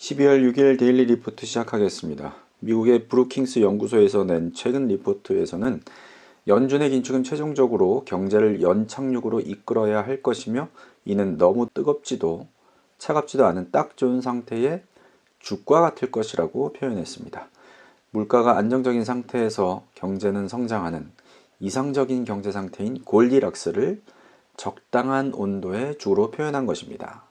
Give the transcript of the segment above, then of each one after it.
12월 6일 데일리 리포트 시작하겠습니다. 미국의 브루킹스 연구소에서 낸 최근 리포트에서는 연준의 긴축은 최종적으로 경제를 연착륙으로 이끌어야 할 것이며 이는 너무 뜨겁지도 차갑지도 않은 딱 좋은 상태의 죽과 같을 것이라고 표현했습니다. 물가가 안정적인 상태에서 경제는 성장하는 이상적인 경제 상태인 골디락스를 적당한 온도의 죽으로 표현한 것입니다.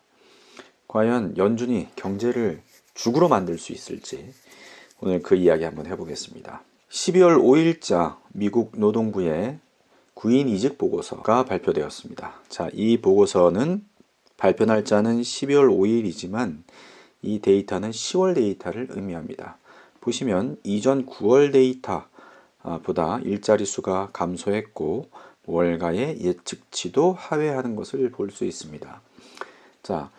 과연 연준이 경제를 죽으로 만들 수 있을지 오늘 그 이야기 한번 해보겠습니다. 12월 5일자 미국 노동부의 구인 이직 보고서가 발표되었습니다. 자, 이 보고서는 발표 날짜는 12월 5일이지만 이 데이터는 10월 데이터를 의미합니다. 보시면 이전 9월 데이터보다 일자리 수가 감소했고 월가의 예측치도 하회하는 것을 볼 수 있습니다. 자,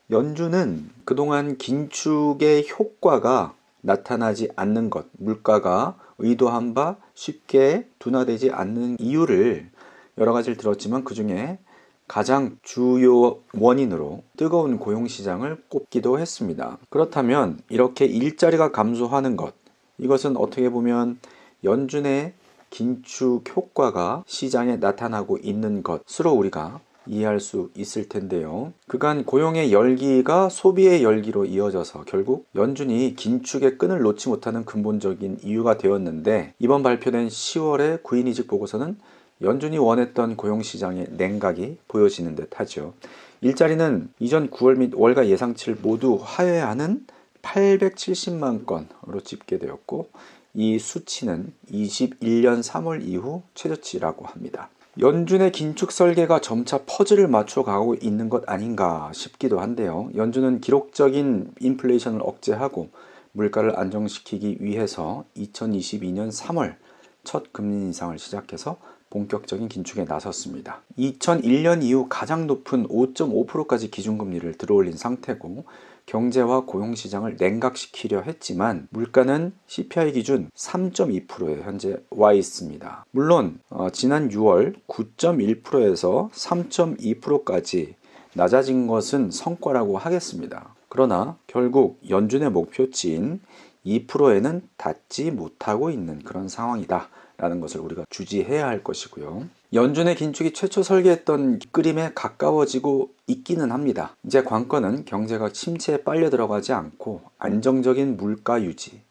연준은 그동안 긴축의 효과가 나타나지 않는 것, 물가가 의도한 바 쉽게 둔화되지 않는 이유를 여러 가지를 들었지만 그 중에 가장 주요 원인으로 뜨거운 고용시장을 꼽기도 했습니다. 그렇다면 이렇게 일자리가 감소하는 것, 이것은 어떻게 보면 연준의 긴축 효과가 시장에 나타나고 있는 것으로 우리가 이해할 수 있을 텐데요. 그간 고용의 열기가 소비의 열기로 이어져서 결국 연준이 긴축의 끈을 놓지 못하는 근본적인 이유가 되었는데 이번 발표된 10월의 구인이직 보고서는 연준이 원했던 고용시장의 냉각이 보여지는 듯 하죠. 일자리는 이전 9월 및 월가 예상치를 모두 하회하는 870만 건으로 집계되었고 이 수치는 21년 3월 이후 최저치라고 합니다. 연준의 긴축 설계가 점차 퍼즐을 맞춰 가고 있는 것 아닌가 싶기도 한데요. 연준은 기록적인 인플레이션을 억제하고 물가를 안정시키기 위해서 2022년 3월 첫 금리 인상을 시작해서 본격적인 긴축에 나섰습니다. 2001년 이후 가장 높은 5.5%까지 기준금리를 들어올린 상태고 경제와 고용시장을 냉각시키려 했지만 물가는 CPI 기준 3.2%에 현재 와 있습니다. 물론 지난 6월 9.1%에서 3.2%까지 낮아진 것은 성과라고 하겠습니다. 그러나 결국 연준의 목표치인 2%에는 닿지 못하고 있는 그런 상황이다 라는 것을 우리가 주지해야 할 것이고요. 연준의 긴축이 최초 설계했던 그림에 가까워지고 있기는 합니다. 이제 관건은 경제가 침체에 빨려 들어가지 않고 안정적인 물가 유지,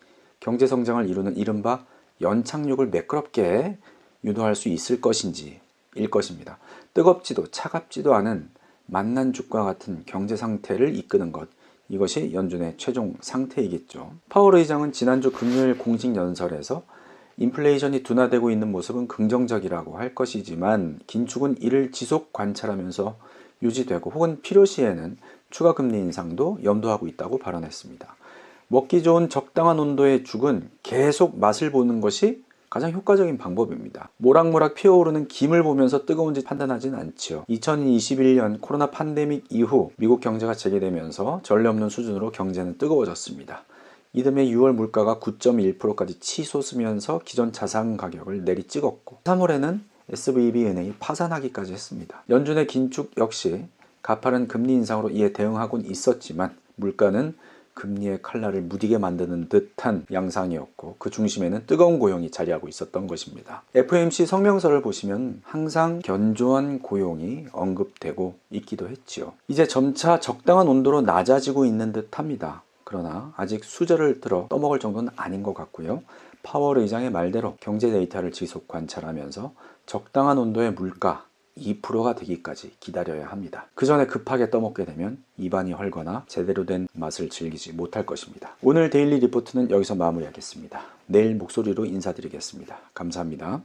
경제 성장을 이루는 이른바 연착륙을 매끄럽게 유도할 수 있을 것인지일 것입니다. 뜨겁지도 차갑지도 않은 만난 죽과 같은 경제 상태를 이끄는 것, 이것이 연준의 최종 상태이겠죠. 파월 의장은 지난주 금요일 공식 연설에서 인플레이션이 둔화되고 있는 모습은 긍정적이라고 할 것이지만 긴축은 이를 지속 관찰하면서 유지되고 혹은 필요시에는 추가 금리 인상도 염두하고 있다고 발언했습니다. 먹기 좋은 적당한 온도의 죽은 계속 맛을 보는 것이 가장 효과적인 방법입니다. 모락모락 피어오르는 김을 보면서 뜨거운지 판단하지는 않지요. 2021년 코로나 팬데믹 이후 미국 경제가 재개되면서 전례 없는 수준으로 경제는 뜨거워졌습니다. 이듬해 6월 물가가 9.1%까지 치솟으면서 기존 자산 가격을 내리찍었고 3월에는 SVB 은행이 파산하기까지 했습니다. 연준의 긴축 역시 가파른 금리 인상으로 이에 대응하곤 있었지만 물가는 금리의 칼날을 무디게 만드는 듯한 양상이었고 그 중심에는 뜨거운 고용이 자리하고 있었던 것입니다. FOMC 성명서를 보시면 항상 견조한 고용이 언급되고 있기도 했지요. 이제 점차 적당한 온도로 낮아지고 있는 듯합니다. 그러나 아직 수저를 들어 떠먹을 정도는 아닌 것 같고요. 파월 의장의 말대로 경제 데이터를 지속 관찰하면서 적당한 온도의 물가 2%가 되기까지 기다려야 합니다. 그 전에 급하게 떠먹게 되면 입안이 헐거나 제대로 된 맛을 즐기지 못할 것입니다. 오늘 데일리 리포트는 여기서 마무리하겠습니다. 내일 목소리로 인사드리겠습니다. 감사합니다.